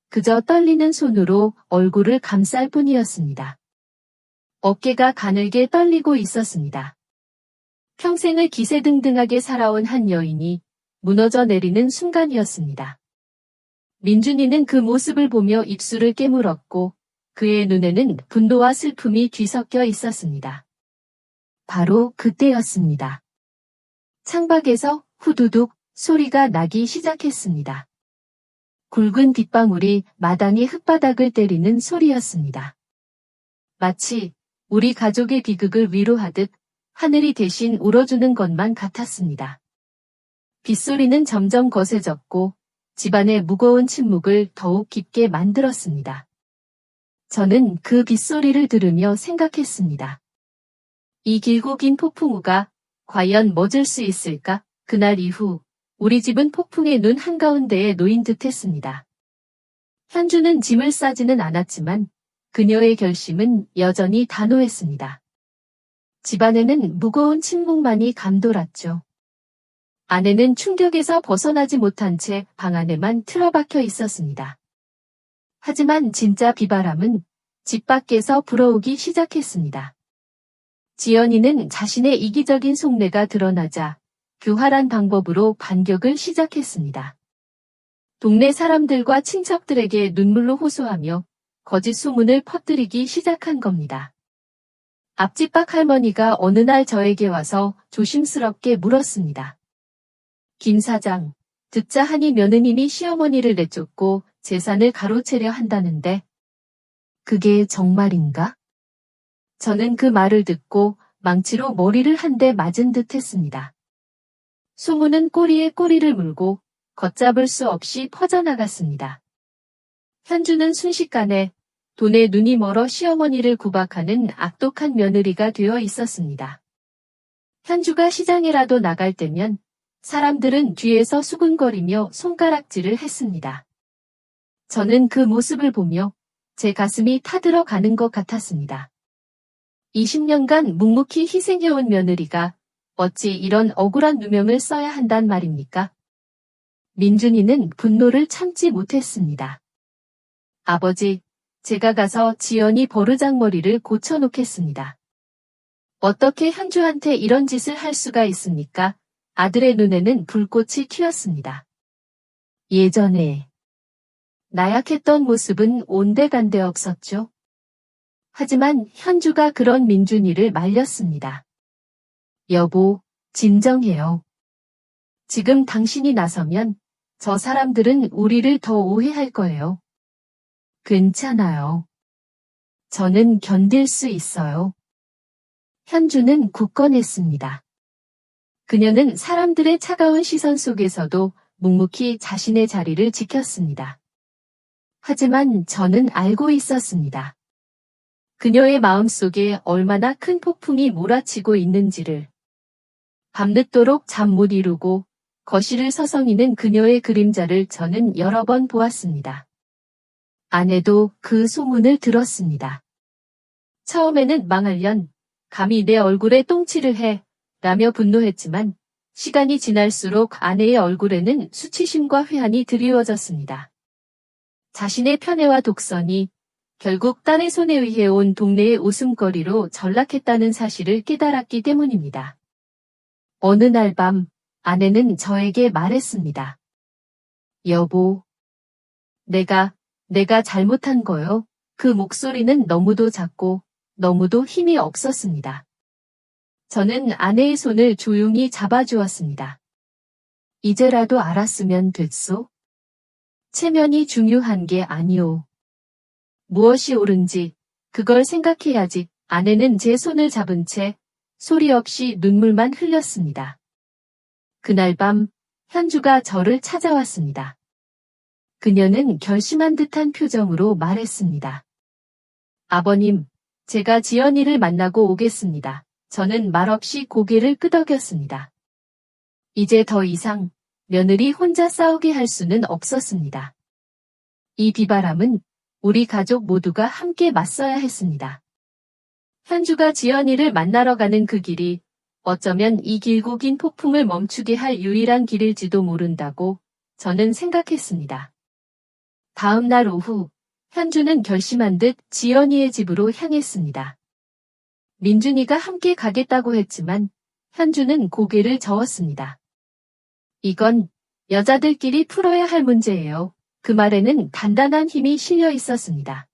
그저 떨리는 손으로 얼굴을 감쌀 뿐이었습니다. 어깨가 가늘게 떨리고 있었습니다. 평생을 기세등등하게 살아온 한 여인이 무너져 내리는 순간이었습니다. 민준이는 그 모습을 보며 입술을 깨물었고 그의 눈에는 분노와 슬픔이 뒤섞여 있었습니다. 바로 그때였습니다. 창밖에서 후두둑 소리가 나기 시작했습니다. 굵은 빗방울이 마당의 흙바닥을 때리는 소리였습니다. 마치 우리 가족의 비극을 위로하듯 하늘이 대신 울어주는 것만 같았습니다. 빗소리는 점점 거세졌고 집안의 무거운 침묵을 더욱 깊게 만들었습니다. 저는 그 빗소리를 들으며 생각했습니다. 이 길고 긴 폭풍우가 과연 멎을 수 있을까? 그날 이후 우리 집은 폭풍의 눈 한가운데에 놓인 듯했습니다. 현주는 짐을 싸지는 않았지만 그녀의 결심은 여전히 단호했습니다. 집안에는 무거운 침묵만이 감돌았죠. 아내는 충격에서 벗어나지 못한 채 방 안에만 틀어박혀 있었습니다. 하지만 진짜 비바람은 집 밖에서 불어오기 시작했습니다. 지연이는 자신의 이기적인 속내가 드러나자 교활한 방법으로 반격을 시작했습니다. 동네 사람들과 친척들에게 눈물로 호소하며 거짓 소문을 퍼뜨리기 시작한 겁니다. 앞집 박 할머니가 어느 날 저에게 와서 조심스럽게 물었습니다. 김 사장, 듣자 하니 며느님이 시어머니를 내쫓고 재산을 가로채려 한다는데 그게 정말인가? 저는 그 말을 듣고 망치로 머리를 한 대 맞은 듯 했습니다. 소문은 꼬리에 꼬리를 물고 걷잡을 수 없이 퍼져나갔습니다. 현주는 순식간에 돈에 눈이 멀어 시어머니를 구박하는 악독한 며느리가 되어 있었습니다. 현주가 시장에라도 나갈 때면 사람들은 뒤에서 수군거리며 손가락질을 했습니다. 저는 그 모습을 보며 제 가슴이 타들어가는 것 같았습니다. 20년간 묵묵히 희생해온 며느리가 어찌 이런 억울한 누명을 써야 한단 말입니까? 민준이는 분노를 참지 못했습니다. 아버지, 제가 가서 지연이 버르장머리를 고쳐놓겠습니다. 어떻게 현주한테 이런 짓을 할 수가 있습니까? 아들의 눈에는 불꽃이 튀었습니다. 예전에 나약했던 모습은 온데간데 없었죠. 하지만 현주가 그런 민준이를 말렸습니다. 여보, 진정해요. 지금 당신이 나서면 저 사람들은 우리를 더 오해할 거예요. 괜찮아요. 저는 견딜 수 있어요. 현주는 굳건했습니다. 그녀는 사람들의 차가운 시선 속에서도 묵묵히 자신의 자리를 지켰습니다. 하지만 저는 알고 있었습니다. 그녀의 마음속에 얼마나 큰 폭풍이 몰아치고 있는지를. 밤늦도록 잠 못 이루고 거실을 서성이는 그녀의 그림자를 저는 여러 번 보았습니다. 아내도 그 소문을 들었습니다. 처음에는 망할년, 감히 내 얼굴에 똥칠을 해, 라며 분노했지만 시간이 지날수록 아내의 얼굴에는 수치심과 회한이 드리워졌습니다. 자신의 편애와 독선이 결국 딸의 손에 의해 온 동네의 웃음거리로 전락했다는 사실을 깨달았기 때문입니다. 어느 날 밤, 아내는 저에게 말했습니다. 여보, 내가 잘못한 거요. 그 목소리는 너무도 작고 너무도 힘이 없었습니다. 저는 아내의 손을 조용히 잡아주었습니다. 이제라도 알았으면 됐소? 체면이 중요한 게 아니오. 무엇이 옳은지 그걸 생각해야지. 아내는 제 손을 잡은 채 소리 없이 눈물만 흘렸습니다. 그날 밤 현주가 저를 찾아왔습니다. 그녀는 결심한 듯한 표정으로 말했습니다. 아버님, 제가 지연이를 만나고 오겠습니다. 저는 말없이 고개를 끄덕였습니다. 이제 더 이상 며느리 혼자 싸우게 할 수는 없었습니다. 이 비바람은 우리 가족 모두가 함께 맞서야 했습니다. 현주가 지연이를 만나러 가는 그 길이 어쩌면 이 길고 긴 폭풍을 멈추게 할 유일한 길일지도 모른다고 저는 생각했습니다. 다음 날 오후, 현주는 결심한 듯 지연이의 집으로 향했습니다. 민준이가 함께 가겠다고 했지만 현주는 고개를 저었습니다. 이건 여자들끼리 풀어야 할 문제예요. 그 말에는 단단한 힘이 실려 있었습니다.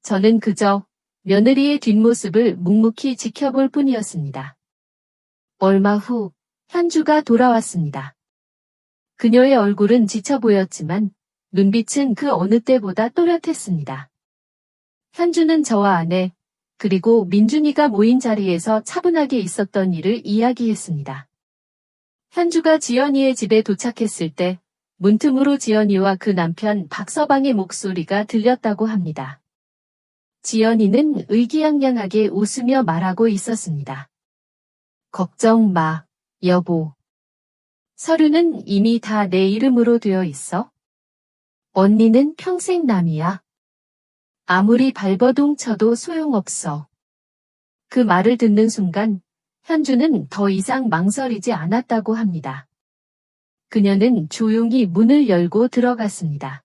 저는 그저 며느리의 뒷모습을 묵묵히 지켜볼 뿐이었습니다. 얼마 후 현주가 돌아왔습니다. 그녀의 얼굴은 지쳐 보였지만 눈빛은 그 어느 때보다 또렷했습니다. 현주는 저와 아내, 그리고 민준이가 모인 자리에서 차분하게 있었던 일을 이야기했습니다. 현주가 지연이의 집에 도착했을 때 문틈으로 지연이와 그 남편 박서방의 목소리가 들렸다고 합니다. 지연이는 의기양양하게 웃으며 말하고 있었습니다. 걱정 마, 여보. 서류는 이미 다 내 이름으로 되어 있어. 언니는 평생 남이야. 아무리 발버둥 쳐도 소용없어. 그 말을 듣는 순간 현주는 더 이상 망설이지 않았다고 합니다. 그녀는 조용히 문을 열고 들어갔습니다.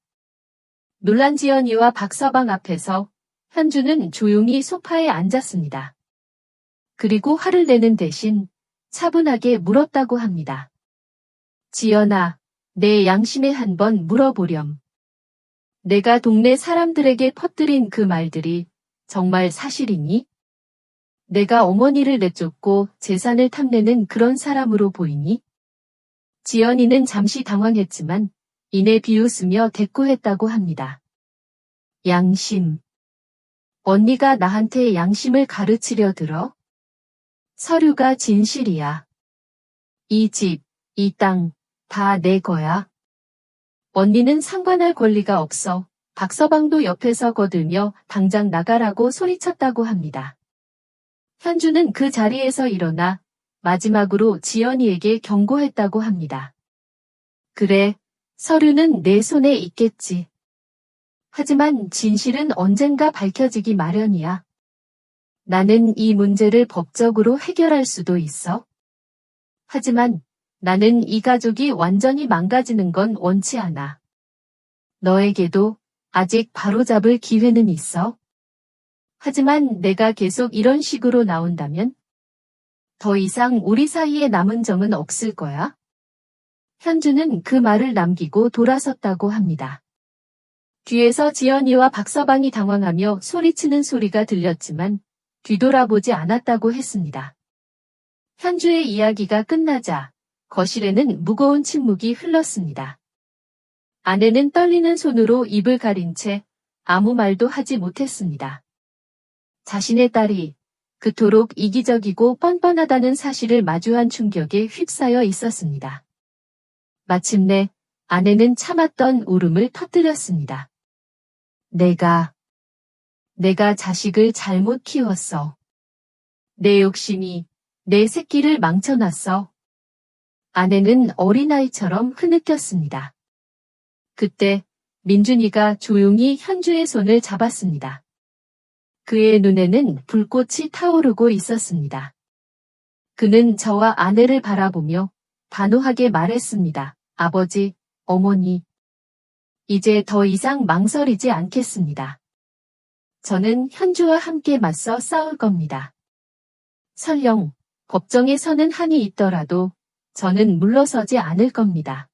놀란 지연이와 박서방 앞에서 현주는 조용히 소파에 앉았습니다. 그리고 화를 내는 대신 차분하게 물었다고 합니다. 지연아, 내 양심에 한번 물어보렴. 내가 동네 사람들에게 퍼뜨린 그 말들이 정말 사실이니? 내가 어머니를 내쫓고 재산을 탐내는 그런 사람으로 보이니? 지연이는 잠시 당황했지만 이내 비웃으며 대꾸했다고 합니다. 양심. 언니가 나한테 양심을 가르치려 들어? 서류가 진실이야. 이 집, 이 땅, 다 내 거야. 언니는 상관할 권리가 없어. 박서방도 옆에서 거들며 당장 나가라고 소리쳤다고 합니다. 현주는 그 자리에서 일어나 마지막으로 지연이에게 경고했다고 합니다. 그래, 서류는 내 손에 있겠지. 하지만 진실은 언젠가 밝혀지기 마련이야. 나는 이 문제를 법적으로 해결할 수도 있어. 하지만 나는 이 가족이 완전히 망가지는 건 원치 않아. 너에게도 아직 바로잡을 기회는 있어. 하지만 내가 계속 이런 식으로 나온다면 더 이상 우리 사이에 남은 정은 없을 거야. 현주는 그 말을 남기고 돌아섰다고 합니다. 뒤에서 지연이와 박서방이 당황하며 소리치는 소리가 들렸지만 뒤돌아보지 않았다고 했습니다. 현주의 이야기가 끝나자 거실에는 무거운 침묵이 흘렀습니다. 아내는 떨리는 손으로 입을 가린 채 아무 말도 하지 못했습니다. 자신의 딸이 그토록 이기적이고 뻔뻔하다는 사실을 마주한 충격에 휩싸여 있었습니다. 마침내 아내는 참았던 울음을 터뜨렸습니다. 내가 자식을 잘못 키웠어. 내 욕심이 내 새끼를 망쳐놨어. 아내는 어린아이처럼 흐느꼈습니다. 그때 민준이가 조용히 현주의 손을 잡았습니다. 그의 눈에는 불꽃이 타오르고 있었습니다. 그는 저와 아내를 바라보며 단호하게 말했습니다. 아버지, 어머니. 이제 더 이상 망설이지 않겠습니다. 저는 현주와 함께 맞서 싸울 겁니다. 설령 법정에 서는 한이 있더라도 저는 물러서지 않을 겁니다.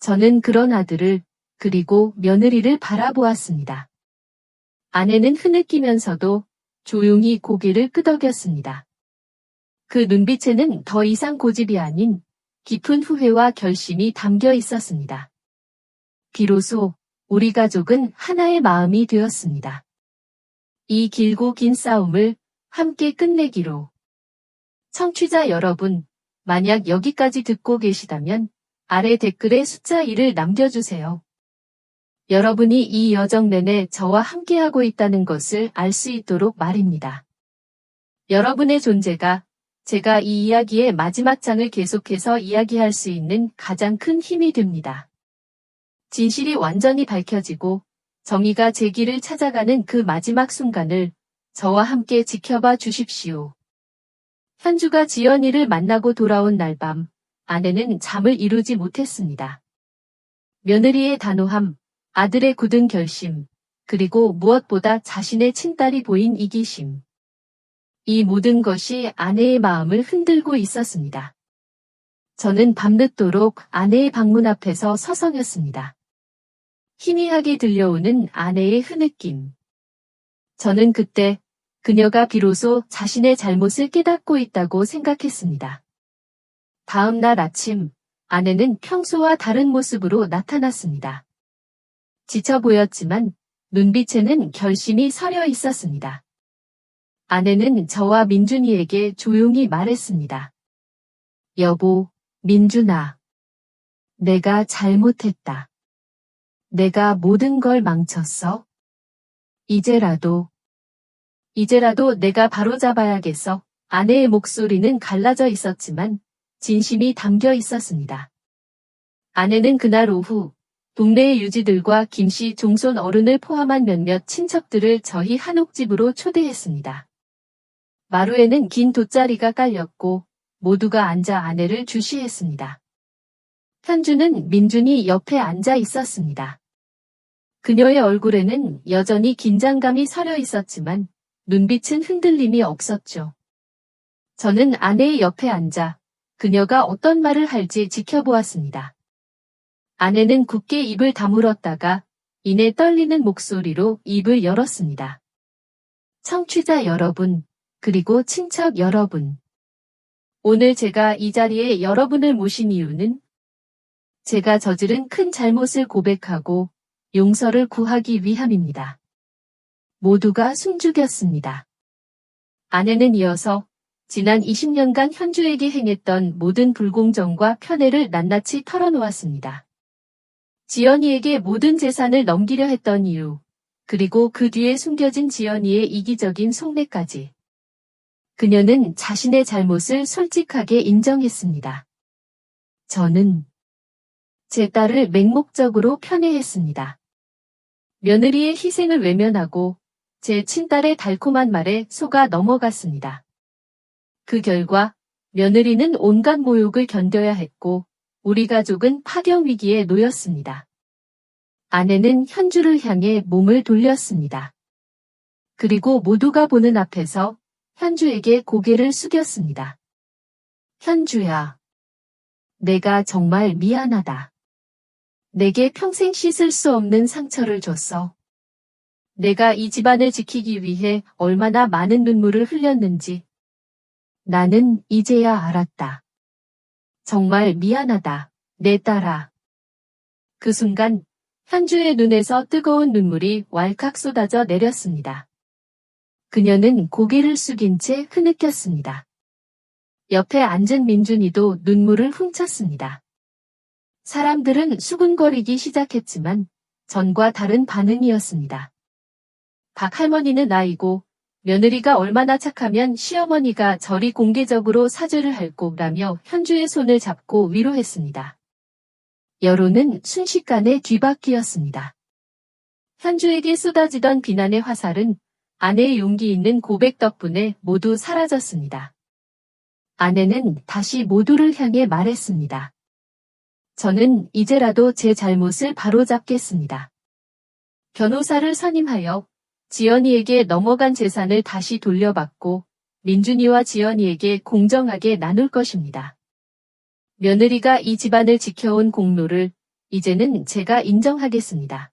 저는 그런 아들을 그리고 며느리를 바라보았습니다. 아내는 흐느끼면서도 조용히 고개를 끄덕였습니다. 그 눈빛에는 더 이상 고집이 아닌 깊은 후회와 결심이 담겨 있었습니다. 비로소 우리 가족은 하나의 마음이 되었습니다. 이 길고 긴 싸움을 함께 끝내기로. 청취자 여러분, 만약 여기까지 듣고 계시다면 아래 댓글에 숫자 1을 남겨주세요. 여러분이 이 여정 내내 저와 함께하고 있다는 것을 알 수 있도록 말입니다. 여러분의 존재가 제가 이 이야기의 마지막 장을 계속해서 이야기할 수 있는 가장 큰 힘이 됩니다. 진실이 완전히 밝혀지고 정의가 제 길을 찾아가는 그 마지막 순간을 저와 함께 지켜봐 주십시오. 현주가 지연이를 만나고 돌아온 날 밤, 아내는 잠을 이루지 못했습니다. 며느리의 단호함, 아들의 굳은 결심, 그리고 무엇보다 자신의 친딸이 보인 이기심. 이 모든 것이 아내의 마음을 흔들고 있었습니다. 저는 밤늦도록 아내의 방문 앞에서 서성였습니다. 희미하게 들려오는 아내의 흐느낌. 저는 그때 그녀가 비로소 자신의 잘못을 깨닫고 있다고 생각했습니다. 다음 날 아침, 아내는 평소와 다른 모습으로 나타났습니다. 지쳐 보였지만 눈빛에는 결심이 서려 있었습니다. 아내는 저와 민준이에게 조용히 말했습니다. 여보, 민준아. 내가 잘못했다. 내가 모든 걸 망쳤어. 이제라도 내가 바로잡아야겠어. 아내의 목소리는 갈라져 있었지만 진심이 담겨 있었습니다. 아내는 그날 오후 동네의 유지들과 김씨 종손 어른을 포함한 몇몇 친척들을 저희 한옥집으로 초대했습니다. 마루에는 긴 돗자리가 깔렸고 모두가 앉아 아내를 주시했습니다. 현주는 민준이 옆에 앉아 있었습니다. 그녀의 얼굴에는 여전히 긴장감이 서려 있었지만 눈빛은 흔들림이 없었죠. 저는 아내의 옆에 앉아 그녀가 어떤 말을 할지 지켜보았습니다. 아내는 굳게 입을 다물었다가 이내 떨리는 목소리로 입을 열었습니다. 청취자 여러분, 그리고 친척 여러분. 오늘 제가 이 자리에 여러분을 모신 이유는 제가 저지른 큰 잘못을 고백하고 용서를 구하기 위함입니다. 모두가 숨죽였습니다. 아내는 이어서 지난 20년간 현주에게 행했던 모든 불공정과 편애를 낱낱이 털어놓았습니다. 지연이에게 모든 재산을 넘기려 했던 이유, 그리고 그 뒤에 숨겨진 지연이의 이기적인 속내까지. 그녀는 자신의 잘못을 솔직하게 인정했습니다. 저는 제 딸을 맹목적으로 편애했습니다. 며느리의 희생을 외면하고 제 친딸의 달콤한 말에 속아 넘어갔습니다. 그 결과 며느리는 온갖 모욕을 견뎌야 했고 우리 가족은 파경 위기에 놓였습니다. 아내는 현주를 향해 몸을 돌렸습니다. 그리고 모두가 보는 앞에서 현주에게 고개를 숙였습니다. 현주야, 내가 정말 미안하다. 내게 평생 씻을 수 없는 상처를 줬어. 내가 이 집안을 지키기 위해 얼마나 많은 눈물을 흘렸는지 나는 이제야 알았다. 정말 미안하다, 내 딸아. 그 순간 현주의 눈에서 뜨거운 눈물이 왈칵 쏟아져 내렸습니다. 그녀는 고개를 숙인 채 흐느꼈습니다. 옆에 앉은 민준이도 눈물을 훔쳤습니다. 사람들은 수군거리기 시작했지만 전과 다른 반응이었습니다. 박 할머니는 아이고 며느리가 얼마나 착하면 시어머니가 저리 공개적으로 사죄를 할 거라며 현주의 손을 잡고 위로했습니다. 여론은 순식간에 뒤바뀌었습니다. 현주에게 쏟아지던 비난의 화살은 아내의 용기 있는 고백 덕분에 모두 사라졌습니다. 아내는 다시 모두를 향해 말했습니다. 저는 이제라도 제 잘못을 바로잡겠습니다. 변호사를 선임하여 지연이에게 넘어간 재산을 다시 돌려받고 민준이와 지연이에게 공정하게 나눌 것입니다. 며느리가 이 집안을 지켜온 공로를 이제는 제가 인정하겠습니다.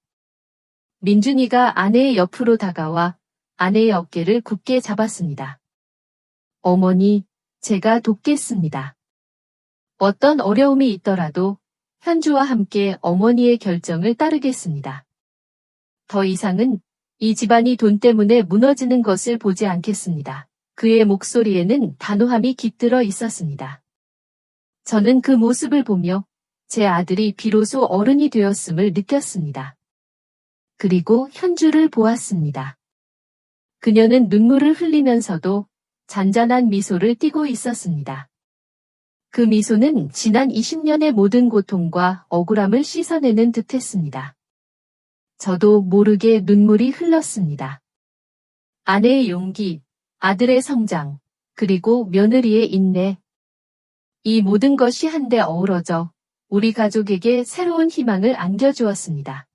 민준이가 아내의 옆으로 다가와 아내의 어깨를 굳게 잡았습니다. 어머니, 제가 돕겠습니다. 어떤 어려움이 있더라도 현주와 함께 어머니의 결정을 따르겠습니다. 더 이상은 이 집안이 돈 때문에 무너지는 것을 보지 않겠습니다. 그의 목소리에는 단호함이 깃들어 있었습니다. 저는 그 모습을 보며 제 아들이 비로소 어른이 되었음을 느꼈습니다. 그리고 현주를 보았습니다. 그녀는 눈물을 흘리면서도 잔잔한 미소를 띠고 있었습니다. 그 미소는 지난 20년의 모든 고통과 억울함을 씻어내는 듯했습니다. 저도 모르게 눈물이 흘렀습니다. 아내의 용기, 아들의 성장, 그리고 며느리의 인내. 이 모든 것이 한데 어우러져 우리 가족에게 새로운 희망을 안겨주었습니다.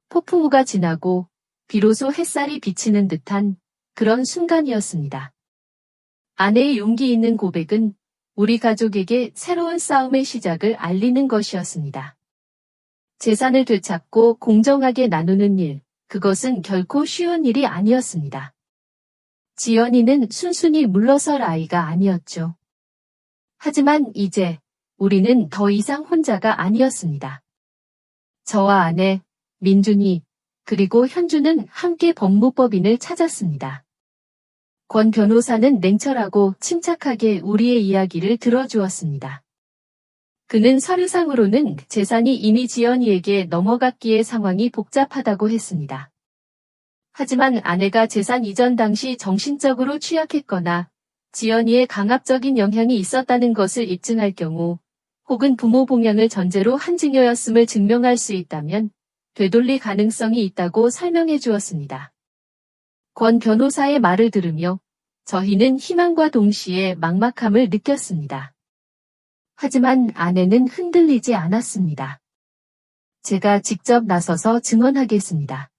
폭풍우가 지나고 비로소 햇살이 비치는 듯한 그런 순간이었습니다. 아내의 용기 있는 고백은 우리 가족에게 새로운 싸움의 시작을 알리는 것이었습니다. 재산을 되찾고 공정하게 나누는 일, 그것은 결코 쉬운 일이 아니었습니다. 지연이는 순순히 물러설 아이가 아니었죠. 하지만 이제 우리는 더 이상 혼자가 아니었습니다. 저와 아내, 민준이, 그리고 현주는 함께 법무법인을 찾았습니다. 권 변호사는 냉철하고 침착하게 우리의 이야기를 들어주었습니다. 그는 서류상으로는 재산이 이미 지연이에게 넘어갔기에 상황이 복잡하다고 했습니다. 하지만 아내가 재산 이전 당시 정신적으로 취약했거나 지연이의 강압적인 영향이 있었다는 것을 입증할 경우 혹은 부모 봉양을 전제로 한 증여였음을 증명할 수 있다면 되돌릴 가능성이 있다고 설명해 주었습니다. 권 변호사의 말을 들으며 저희는 희망과 동시에 막막함을 느꼈습니다. 하지만 아내는 흔들리지 않았습니다. 제가 직접 나서서 증언하겠습니다.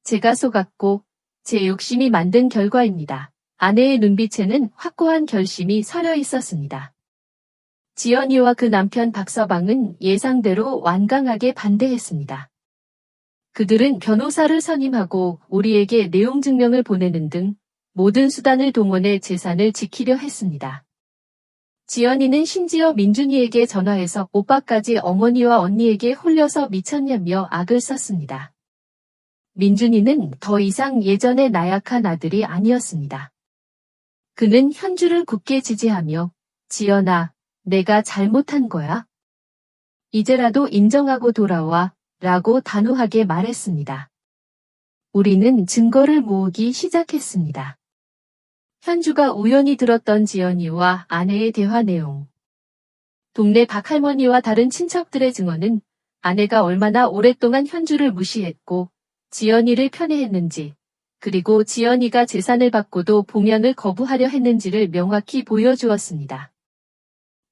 제가 속았고 제 욕심이 만든 결과입니다. 아내의 눈빛에는 확고한 결심이 서려 있었습니다. 지연이와 그 남편 박서방은 예상대로 완강하게 반대했습니다. 그들은 변호사를 선임하고 우리에게 내용 증명을 보내는 등 모든 수단을 동원해 재산을 지키려 했습니다. 지연이는 심지어 민준이에게 전화해서 오빠까지 어머니와 언니에게 홀려서 미쳤냐며 악을 썼습니다. 민준이는 더 이상 예전의 나약한 아들이 아니었습니다. 그는 현주를 굳게 지지하며 지연아, 내가 잘못한 거야. 이제라도 인정하고 돌아와 라고 단호하게 말했습니다. 우리는 증거를 모으기 시작했습니다. 현주가 우연히 들었던 지연이와 아내의 대화 내용. 동네 박할머니와 다른 친척들의 증언은 아내가 얼마나 오랫동안 현주를 무시했고 지연이를 편애했는지, 그리고 지연이가 재산을 받고도 봉양을 거부하려 했는지를 명확히 보여주었습니다.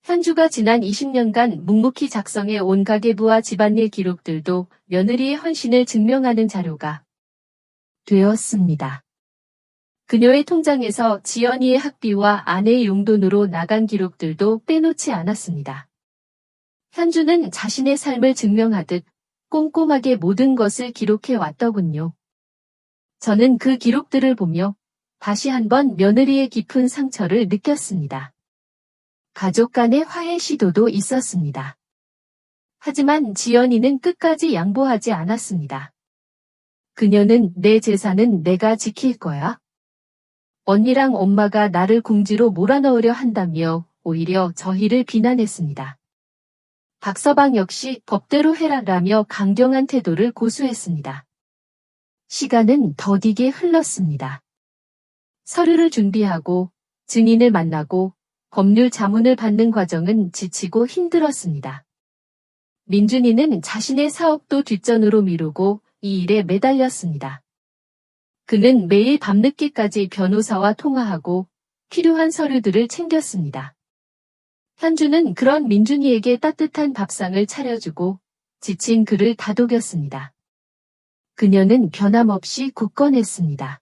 현주가 지난 20년간 묵묵히 작성해 온 가계부와 집안일 기록들도 며느리의 헌신을 증명하는 자료가 되었습니다. 그녀의 통장에서 지연이의 학비와 아내의 용돈으로 나간 기록들도 빼놓지 않았습니다. 현주는 자신의 삶을 증명하듯 꼼꼼하게 모든 것을 기록해 왔더군요. 저는 그 기록들을 보며 다시 한번 며느리의 깊은 상처를 느꼈습니다. 가족 간의 화해 시도도 있었습니다. 하지만 지연이는 끝까지 양보하지 않았습니다. 그녀는 내 재산은 내가 지킬 거야. 언니랑 엄마가 나를 궁지로 몰아넣으려 한다며 오히려 저희를 비난했습니다. 박서방 역시 법대로 해라라며 강경한 태도를 고수했습니다. 시간은 더디게 흘렀습니다. 서류를 준비하고 증인을 만나고 법률 자문을 받는 과정은 지치고 힘들었습니다. 민준이는 자신의 사업도 뒷전으로 미루고 이 일에 매달렸습니다. 그는 매일 밤늦게까지 변호사와 통화하고 필요한 서류들을 챙겼습니다. 현주는 그런 민준이에게 따뜻한 밥상을 차려주고 지친 그를 다독였습니다. 그녀는 변함없이 굳건했습니다.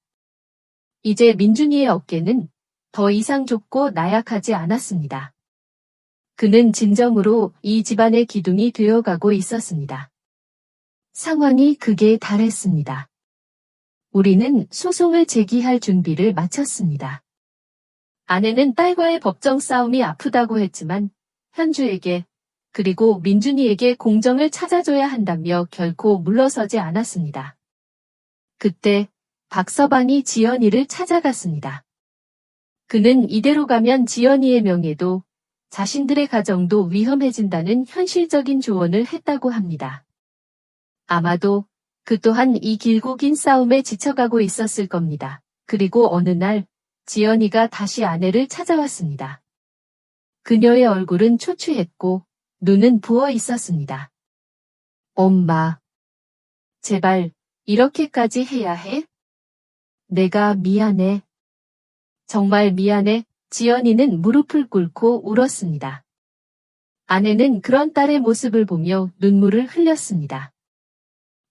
이제 민준이의 어깨는 더 이상 좁고 나약하지 않았습니다. 그는 진정으로 이 집안의 기둥이 되어가고 있었습니다. 상황이 극에 달했습니다. 우리는 소송을 제기할 준비를 마쳤습니다. 아내는 딸과의 법정 싸움이 아프다고 했지만 현주에게 그리고 민준이에게 공정을 찾아줘야 한다며 결코 물러서지 않았습니다. 그때 박서방이 지연이를 찾아갔습니다. 그는 이대로 가면 지연이의 명예도 자신들의 가정도 위험해진다는 현실적인 조언을 했다고 합니다. 아마도 그 또한 이 길고 긴 싸움에 지쳐가고 있었을 겁니다. 그리고 어느 날 지연이가 다시 아내를 찾아왔습니다. 그녀의 얼굴은 초췌했고 눈은 부어 있었습니다. 엄마, 제발 이렇게까지 해야 해? 내가 미안해. 정말 미안해. 지연이는 무릎을 꿇고 울었습니다. 아내는 그런 딸의 모습을 보며 눈물을 흘렸습니다.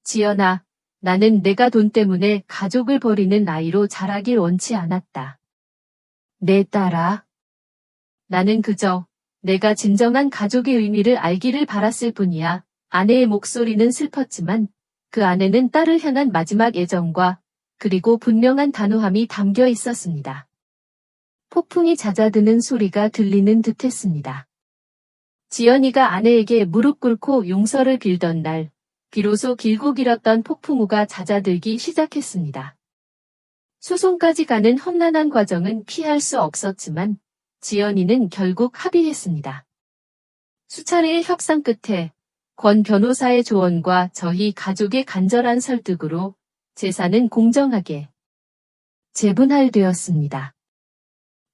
지연아, 나는 내가 돈 때문에 가족을 버리는 아이로 자라길 원치 않았다. 내 딸아. 나는 그저 내가 진정한 가족의 의미를 알기를 바랐을 뿐이야. 아내의 목소리는 슬펐지만 그 안에는 딸을 향한 마지막 애정과 그리고 분명한 단호함이 담겨 있었습니다. 폭풍이 잦아드는 소리가 들리는 듯했습니다. 지연이가 아내에게 무릎 꿇고 용서를 빌던 날, 비로소 길고 길었던 폭풍우가 잦아들기 시작했습니다. 소송까지 가는 험난한 과정은 피할 수 없었지만 지연이는 결국 합의했습니다. 수차례의 협상 끝에 권 변호사의 조언과 저희 가족의 간절한 설득으로 재산은 공정하게 재분할되었습니다.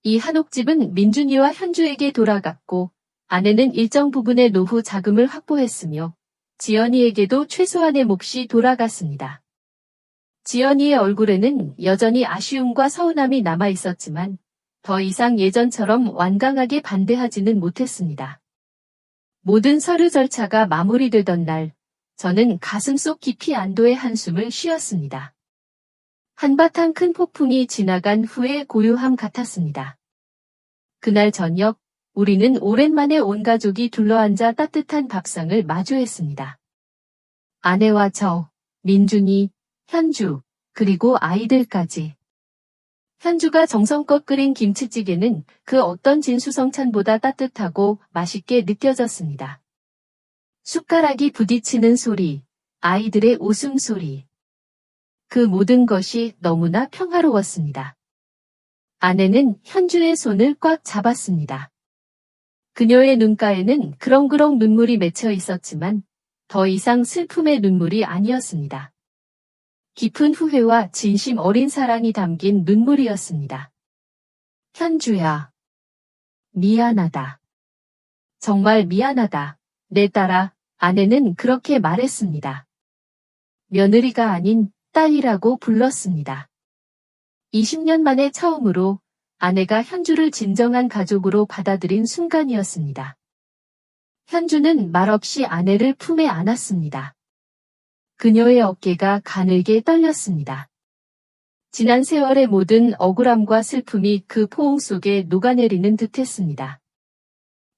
이 한옥집은 민준이와 현주에게 돌아갔고 아내는 일정 부분의 노후 자금을 확보했으며 지연이에게도 최소한의 몫이 돌아갔습니다. 지연이의 얼굴에는 여전히 아쉬움과 서운함이 남아 있었지만 더 이상 예전처럼 완강하게 반대하지는 못했습니다. 모든 서류 절차가 마무리되던 날, 저는 가슴속 깊이 안도의 한숨을 쉬었습니다. 한바탕 큰 폭풍이 지나간 후의 고요함 같았습니다. 그날 저녁, 우리는 오랜만에 온 가족이 둘러앉아 따뜻한 밥상을 마주했습니다. 아내와 저, 민준이, 현주, 그리고 아이들까지. 현주가 정성껏 끓인 김치찌개는 그 어떤 진수성찬보다 따뜻하고 맛있게 느껴졌습니다. 숟가락이 부딪히는 소리, 아이들의 웃음소리. 그 모든 것이 너무나 평화로웠습니다. 아내는 현주의 손을 꽉 잡았습니다. 그녀의 눈가에는 그렁그렁 눈물이 맺혀 있었지만 더 이상 슬픔의 눈물이 아니었습니다. 깊은 후회와 진심 어린 사랑이 담긴 눈물이었습니다. 현주야. 미안하다. 정말 미안하다. 내 딸아, 아내는 그렇게 말했습니다. 며느리가 아닌 딸이라고 불렀습니다. 20년 만에 처음으로 아내가 현주를 진정한 가족으로 받아들인 순간이었습니다. 현주는 말없이 아내를 품에 안았습니다. 그녀의 어깨가 가늘게 떨렸습니다. 지난 세월의 모든 억울함과 슬픔이 그 포옹 속에 녹아내리는 듯했습니다.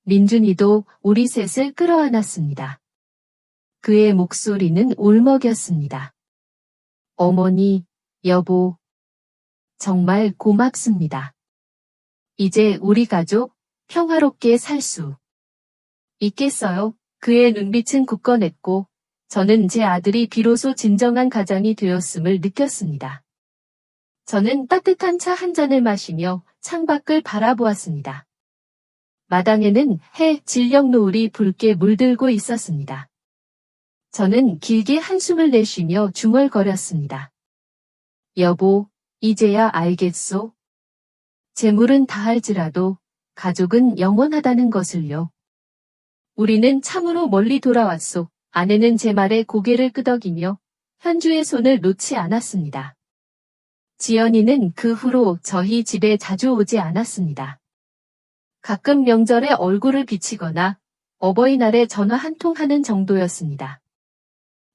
민준이도 우리 셋을 끌어안았습니다. 그의 목소리는 울먹였습니다. 어머니, 여보, 정말 고맙습니다. 이제 우리 가족 평화롭게 살 수 있겠어요? 그의 눈빛은 굳건했고 저는 제 아들이 비로소 진정한 가장이 되었음을 느꼈습니다. 저는 따뜻한 차 한 잔을 마시며 창밖을 바라보았습니다. 마당에는 해 진력 노을이 붉게 물들고 있었습니다. 저는 길게 한숨을 내쉬며 중얼거렸습니다. 여보, 이제야 알겠소? 재물은 다할지라도 가족은 영원하다는 것을요. 우리는 참으로 멀리 돌아왔소. 아내는 제 말에 고개를 끄덕이며 현주의 손을 놓지 않았습니다. 지연이는 그 후로 저희 집에 자주 오지 않았습니다. 가끔 명절에 얼굴을 비치거나 어버이날에 전화 한 통 하는 정도였습니다.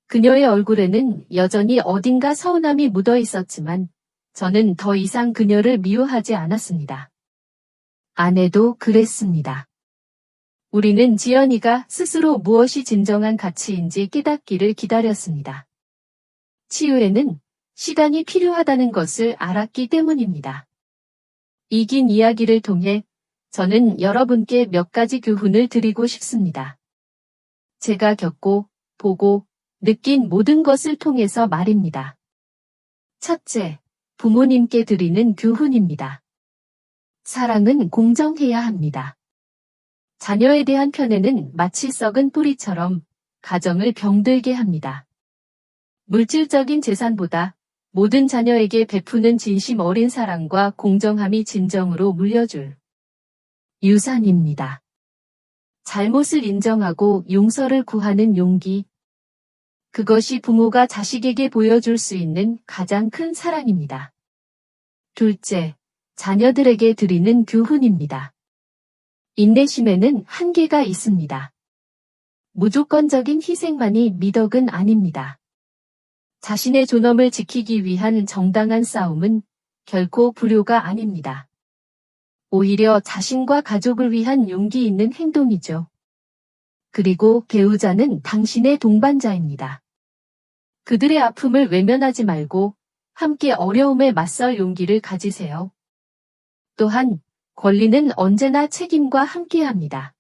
그녀의 얼굴에는 여전히 어딘가 서운함이 묻어 있었지만 저는 더 이상 그녀를 미워하지 않았습니다. 아내도 그랬습니다. 우리는 지연이가 스스로 무엇이 진정한 가치인지 깨닫기를 기다렸습니다. 치유에는 시간이 필요하다는 것을 알았기 때문입니다. 이 긴 이야기를 통해 저는 여러분께 몇 가지 교훈을 드리고 싶습니다. 제가 겪고, 보고, 느낀 모든 것을 통해서 말입니다. 첫째, 부모님께 드리는 교훈입니다. 사랑은 공정해야 합니다. 자녀에 대한 편애는 마치 썩은 뿌리처럼 가정을 병들게 합니다. 물질적인 재산보다 모든 자녀에게 베푸는 진심 어린 사랑과 공정함이 진정으로 물려줄 유산입니다. 잘못을 인정하고 용서를 구하는 용기. 그것이 부모가 자식에게 보여줄 수 있는 가장 큰 사랑입니다. 둘째, 자녀들에게 드리는 교훈입니다. 인내심에는 한계가 있습니다. 무조건적인 희생만이 미덕은 아닙니다. 자신의 존엄을 지키기 위한 정당한 싸움은 결코 불효가 아닙니다. 오히려 자신과 가족을 위한 용기 있는 행동이죠. 그리고 배우자는 당신의 동반자입니다. 그들의 아픔을 외면하지 말고 함께 어려움에 맞설 용기를 가지세요. 또한 권리는 언제나 책임과 함께합니다.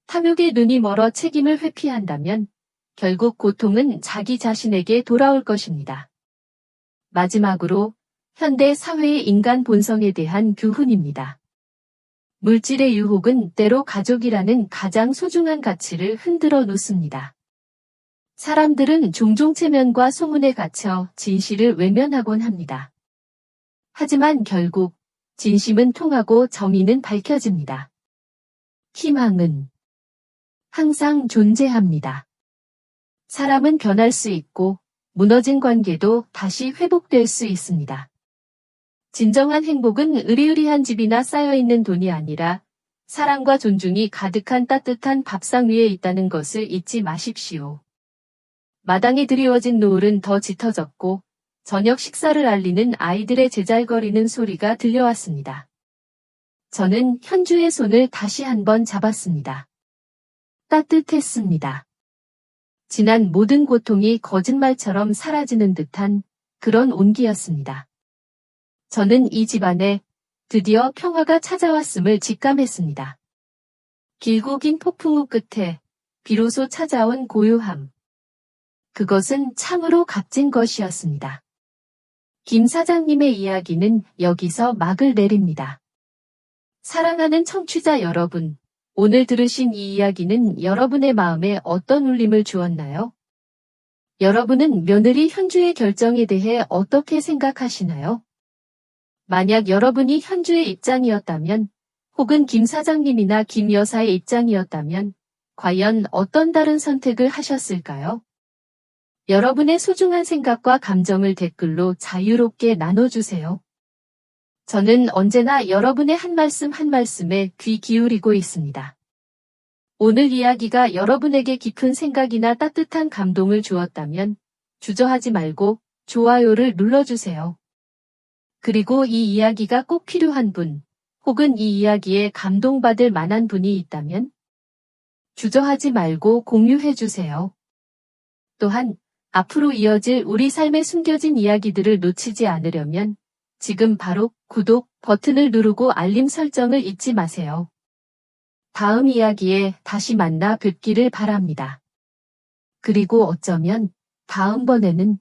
탐욕의 눈이 멀어 책임을 회피한다면 결국 고통은 자기 자신에게 돌아올 것입니다. 마지막으로 현대 사회의 인간 본성에 대한 교훈입니다. 물질의 유혹은 때로 가족이라는 가장 소중한 가치를 흔들어 놓습니다. 사람들은 종종 체면과 소문에 갇혀 진실을 외면하곤 합니다. 하지만 결국 진심은 통하고 정의는 밝혀집니다. 희망은 항상 존재합니다. 사람은 변할 수 있고 무너진 관계도 다시 회복될 수 있습니다. 진정한 행복은 으리으리한 집이나 쌓여있는 돈이 아니라 사랑과 존중이 가득한 따뜻한 밥상 위에 있다는 것을 잊지 마십시오. 마당에 드리워진 노을은 더 짙어졌고 저녁 식사를 알리는 아이들의 제잘거리는 소리가 들려왔습니다. 저는 현주의 손을 다시 한번 잡았습니다. 따뜻했습니다. 지난 모든 고통이 거짓말처럼 사라지는 듯한 그런 온기였습니다. 저는 이 집안에 드디어 평화가 찾아왔음을 직감했습니다. 길고 긴 폭풍 우 끝에 비로소 찾아온 고요함. 그것은 참으로 값진 것이었습니다. 김 사장님의 이야기는 여기서 막을 내립니다. 사랑하는 청취자 여러분, 오늘 들으신 이 이야기는 여러분의 마음에 어떤 울림을 주었나요? 여러분은 며느리 현주의 결정에 대해 어떻게 생각하시나요? 만약 여러분이 현주의 입장이었다면, 혹은 김 사장님이나 김 여사의 입장이었다면, 과연 어떤 다른 선택을 하셨을까요? 여러분의 소중한 생각과 감정을 댓글로 자유롭게 나눠주세요. 저는 언제나 여러분의 한 말씀 한 말씀에 귀 기울이고 있습니다. 오늘 이야기가 여러분에게 깊은 생각이나 따뜻한 감동을 주었다면 주저하지 말고 좋아요를 눌러주세요. 그리고 이 이야기가 꼭 필요한 분, 혹은 이 이야기에 감동받을 만한 분이 있다면 주저하지 말고 공유해주세요. 또한 앞으로 이어질 우리 삶의 숨겨진 이야기들을 놓치지 않으려면 지금 바로 구독 버튼을 누르고 알림 설정을 잊지 마세요. 다음 이야기에 다시 만나 뵙기를 바랍니다. 그리고 어쩌면 다음번에는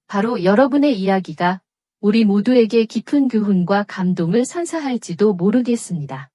바로 여러분의 이야기가 우리 모두에게 깊은 교훈과 감동을 선사할지도 모르겠습니다.